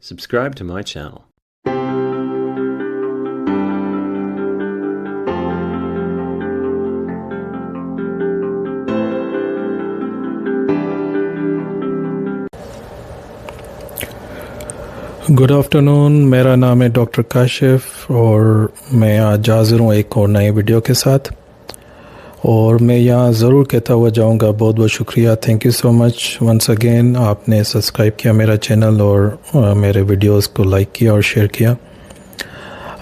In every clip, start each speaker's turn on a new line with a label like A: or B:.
A: Subscribe to my channel.
B: Good afternoon, मेरा नाम है डॉक्टर काशिफ और मैं आज हाज़िर हूँ एक और नए वीडियो के साथ। और मैं यहाँ ज़रूर कहता हुआ जाऊँगा, बहुत बहुत शुक्रिया, thank you so much once again. आपने सब्सक्राइब किया मेरा चैनल और मेरे वीडियोस को लाइक किया और शेयर किया।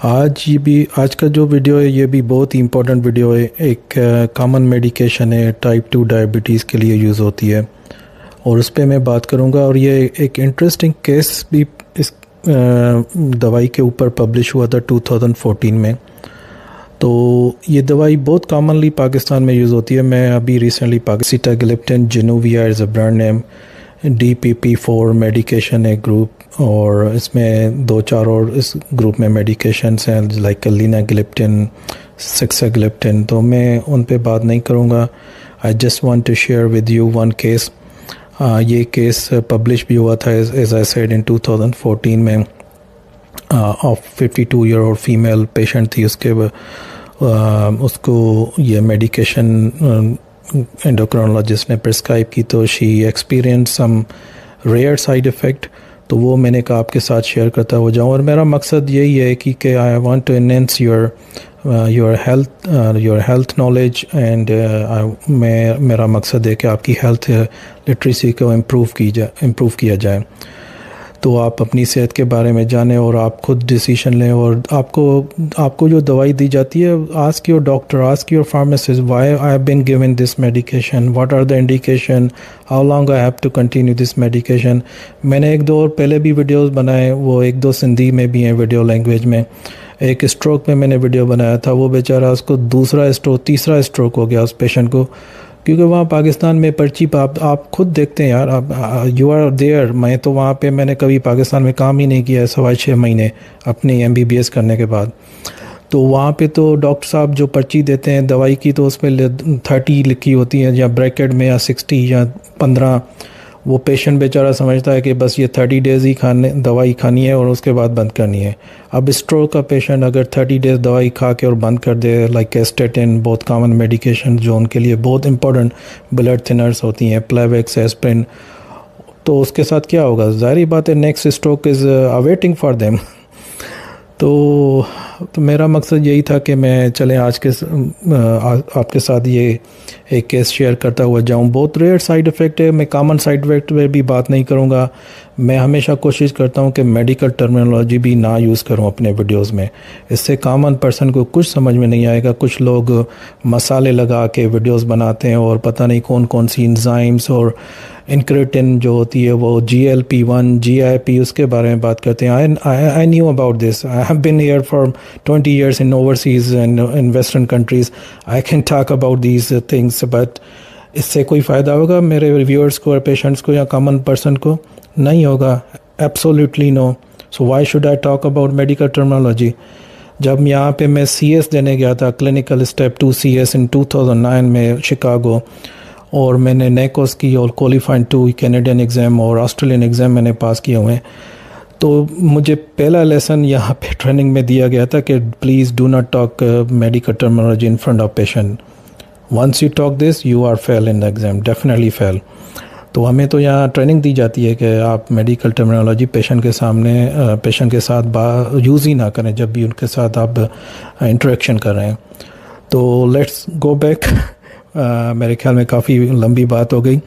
B: आज का जो वीडियो है ये भी बहुत ही इम्पोर्टेंट वीडियो है। एक कॉमन मेडिकेशन है, टाइप 2 डायबिटीज़ के लिए यूज़ होती है और उस पर मैं बात करूँगा। और ये एक इंटरेस्टिंग केस भी इस दवाई के ऊपर पब्लिश हुआ था 2014 में। तो ये दवाई बहुत कॉमनली पाकिस्तान में यूज़ होती है। मैं अभी recently sitagliptin Genovia is a brand name, DPP-4 medication है ग्रुप, और इसमें 2-4 और इस ग्रुप में मेडिकेशंस हैं लाइक लिनाग्लिप्टिन, सिक्साग्लिप्टिन। तो मैं उन पे बात नहीं करूँगा। I just want to share with you one case. ये केस पब्लिश भी हुआ था एज आई सेड इन 2014 में। Of 52 year old female patient थी। उसको ये मेडिकेशन एंडोक्रोनोलॉजिस्ट ने प्रिस्क्राइब की, तो she experience some rare side effect. तो वो मैंने कहा आपके साथ शेयर करता हो जाऊँ। और मेरा मकसद यही है कि I want to enhance your health knowledge and मेरा मकसद है कि आपकी हेल्थ लिटरेसी को इम्प्रूव किया जाए, तो आप अपनी सेहत के बारे में जानें और आप खुद डिसीजन लें। और आपको जो दवाई दी जाती है, ask your doctor, ask your pharmacist, why I have been given this medication, what are the indication, how long I have to continue this medication. मैंने 1-2 और पहले भी वीडियोस बनाए, वो 1-2 सिंधी में भी हैं वीडियो लैंग्वेज में। एक स्ट्रोक में मैंने वीडियो बनाया था, वो बेचारा उसको तीसरा स्ट्रोक हो गया उस पेशेंट को, क्योंकि वहाँ पाकिस्तान में पर्ची आप खुद देखते हैं यार, आप यू आर देयर। मैं तो वहाँ पे मैंने कभी पाकिस्तान में काम ही नहीं किया है 6.25 महीने अपनी MBBS करने के बाद। तो वहाँ पे तो डॉक्टर साहब जो पर्ची देते हैं दवाई की, तो उसमें 30 लिखी होती है या ब्रैकेट में, या 60 या 15। वो पेशेंट बेचारा समझता है कि बस ये 30 डेज़ ही दवाई खानी है और उसके बाद बंद करनी है। अब स्ट्रोक का पेशेंट अगर 30 डेज़ दवाई खा के और बंद कर दे, लाइक स्टेटिन, बहुत कॉमन मेडिकेशन जो उनके लिए बहुत इंपॉर्टेंट ब्लड थिनर्स होती हैं, प्लेवेक्स, एस्प्रिन, तो उसके साथ क्या होगा? ज़ाहिर बात है next stroke is awaiting for them. तो मेरा मकसद यही था कि मैं चलें आज के आपके साथ ये एक केस शेयर करता हुआ जाऊं। बहुत रेयर साइड इफ़ेक्ट है, मैं कॉमन साइड इफ़ेक्ट पे भी बात नहीं करूंगा। मैं हमेशा कोशिश करता हूं कि मेडिकल टर्मिनोलॉजी भी ना यूज़ करूं अपने वीडियोस में, इससे कॉमन पर्सन को कुछ समझ में नहीं आएगा। कुछ लोग मसाले लगा के वीडियोस बनाते हैं और पता नहीं कौन कौन सी एंजाइम्स और इंक्रेटिन जो होती है वो GLP-1 GIP उसके बारे में बात करते हैं। I knew about this, I have been here for 20 years in overseas and in western countries. I can talk about these things, but इससे कोई फ़ायदा होगा मेरे रिव्यूअर्स को और पेशेंट्स को या कॉमन पर्सन को? नहीं होगा, absolutely no. So why should I talk about medical terminology? जब यहाँ पे मैं CS देने गया था, क्लिनिकल स्टेप 2 CS इन 2009 में शिकागो, और मैंने नेकोस की और क्वालिफाइड 2 कैनेडियन एग्ज़ाम और ऑस्ट्रेलियन एग्ज़ाम मैंने पास किए हुए हैं। तो मुझे पहला लेसन यहाँ पे ट्रेनिंग में दिया गया था कि please do not talk medical terminology in front of patient. Once you talk this you are fail in the exam, definitely fail. तो हमें तो यहाँ ट्रेनिंग दी जाती है कि आप मेडिकल टर्मिनोलॉजी पेशेंट के साथ यूज़ ही ना करें जब भी उनके साथ आप इंटरेक्शन कर रहे हैं। तो लेट्स गो बैक। मेरे ख्याल में काफ़ी लंबी बात हो गई।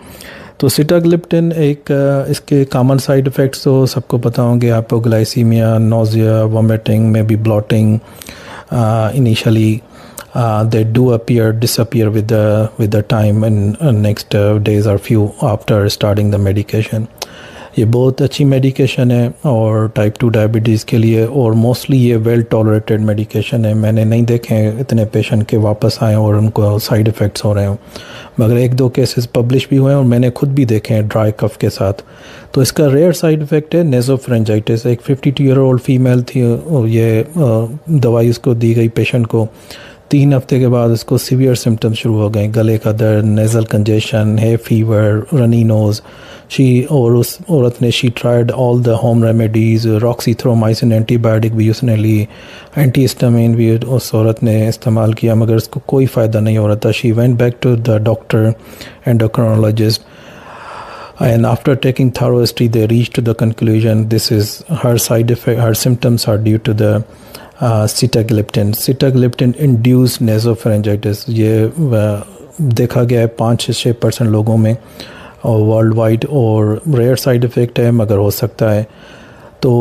B: तो सिटाग्लिप्टिन इसके कॉमन साइड इफ़ेक्ट्स तो सबको पता होंगे, आपको glycaemia, nausea, vomiting, may be bloating. Initially they do disappear with the time and next days or few after starting the medication. ये बहुत अच्छी मेडिकेशन है और टाइप 2 डायबिटीज़ के लिए, और मोस्टली ये वेल टॉलरेटेड मेडिकेशन है। मैंने नहीं देखे इतने पेशेंट के वापस आए और उनको साइड इफ़ेक्ट्स हो रहे हों, मगर 1-2 केसेस पब्लिश भी हुए हैं और मैंने खुद भी देखे हैं ड्राई कफ के साथ। तो इसका रेयर साइड इफ़ेक्ट है नेज़ोफेरेंजाइटिस। एक 52 ईयर ओल्ड फीमेल थी और ये दवाई इसको दी गई पेशेंट को, 3 हफ्ते के बाद उसको सीवियर सिम्टम्स शुरू हो गए, गले का दर्द, नेज़ल कंजेशन, है फीवर, रनी नोज़। और उस औरत ने she tried all the home remedies, roxithromycin antibiotic भी उसने ली, एंटीहिस्टामिन भी उस औरत ने इस्तेमाल किया, मगर उसको कोई फ़ायदा नहीं हो रहा था। She went back to the doctor endocrinologist, and after taking thorough history they reached to the conclusion this is her side effect, her symptoms are due to the sitagliptin induced nasopharyngitis। ये देखा गया है 5-6% लोगों में और world wide, और rare side effect है मगर हो सकता है। तो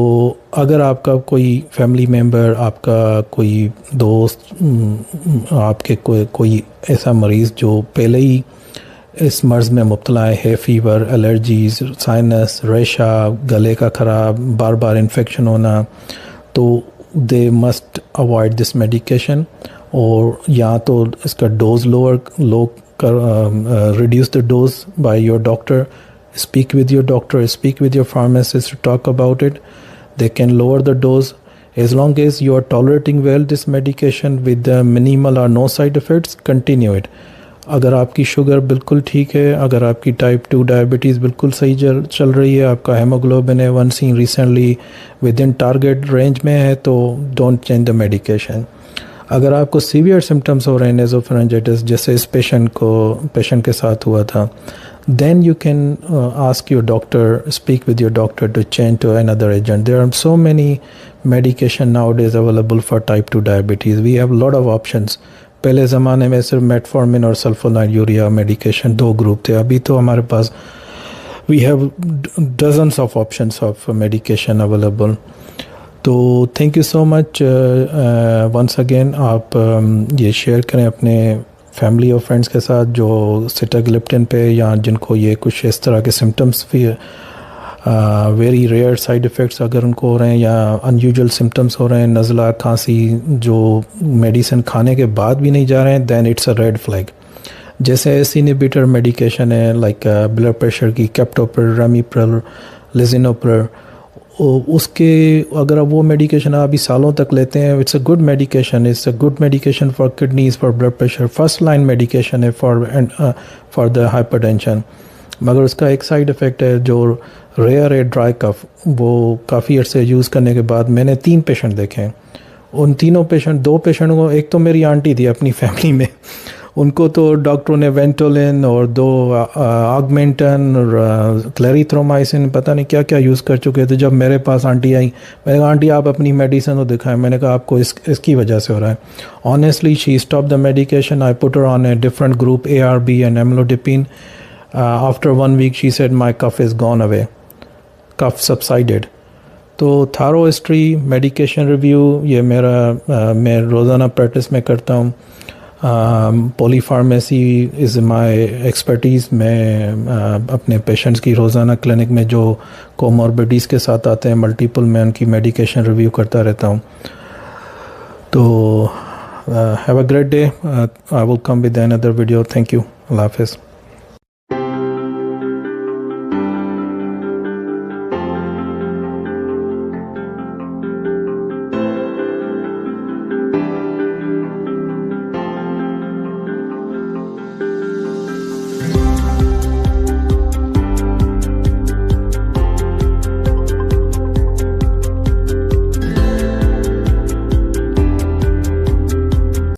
B: अगर आपका कोई फैमिली मेम्बर, आपका कोई दोस्त, आपके कोई ऐसा मरीज़ जो पहले ही इस मर्ज़ में मुब्तला है फीवर, एलर्जीज़, साइनस, रेशा, गले का ख़राब, बार बार इन्फेक्शन होना, तो they must avoid this medication. और या तो इसका डोज़ लो कर reduce the dose by your doctor, speak with your doctor, speak with your pharmacist to talk about it. They can lower the dose as long as you are tolerating well this medication with the minimal or no side effects, continue it। अगर आपकी sugar बिल्कुल ठीक है, अगर आपकी type 2 diabetes बिल्कुल सही चल रही है, आपका haemoglobin A1 C recently within target range में है, तो डोंट चेंज द मेडिकेशन। अगर आपको सीवियर सिम्टम्स हो रहे हैं नेज़ोफेरेंजाइटिस, जैसे इस पेशेंट के साथ हुआ था, then you can ask your doctor, speak with your doctor to change to another agent। There are so many medication nowadays available for type 2 diabetes। We have a lot of options। पहले ज़माने में सिर्फ metformin और सल्फोनाइड urea medication 2 group थे, अभी तो हमारे पास we have dozens of options of medication available. तो thank you so much once again. आप ये शेयर करें अपने फैमिली और फ्रेंड्स के साथ जो सिटाग्लिप्टिन पे, या जिनको ये कुछ इस तरह के सिम्टम्स भी वेरी रेयर साइड इफ़ेक्ट्स अगर उनको हो रहे हैं, या अनयूजुअल सिम्टम्स हो रहे हैं, नज़ला, खांसी, जो मेडिसिन खाने के बाद भी नहीं जा रहे हैं, then it's a red flag. जैसे एस इनहिबिटर मेडिकेशन है, लाइक ब्लड प्रेशर की कैप्टोप्रिल, रेमिप्रिल, लिजिनोप्रिल, उसके अगर आप वो मेडिकेशन अभी सालों तक लेते हैं, it's a good medication, it's a good medication for kidneys, for blood pressure, first line medication है फॉर द हाइपरटेंशन। मगर उसका एक साइड इफ़ेक्ट है जो रेयर है, ड्राई कफ। वो काफ़ी अर्से यूज़ करने के बाद मैंने 3 पेशेंट देखे हैं। उन तीनों पेशेंट, 2 पेशेंट को, एक तो मेरी आंटी थी अपनी फैमिली में, उनको तो डॉक्टरों ने वेंटोलिन और 2 ऑगमेंटन और क्लेरिथ्रोमाइसिन पता नहीं क्या क्या यूज़ कर चुके थे। जब मेरे पास आंटी आई, मैंने कहा आंटी आप अपनी मेडिसिन तो दिखाएं। मैंने कहा आपको इसकी वजह से हो रहा है। Honestly she stop the medication, I put her on a different group ARB and amlodipine. After 1 week she said my cough is gone away, cough subsided। तो थारो हिस्ट्री, मेडिकेशन रिव्यू, ये मैं रोज़ाना प्रैक्टिस में करता हूँ। Polypharmacy is my expertise. मैं अपने पेशेंट्स की रोज़ाना क्लिनिक में जो कोमॉर्बिडीज़ के साथ आते हैं मल्टीपल, मैं उनकी मेडिकेशन रिव्यू करता रहता हूँ। तो have a great day. I will come with another video. Thank you. अल्लाह हाफ़िज़।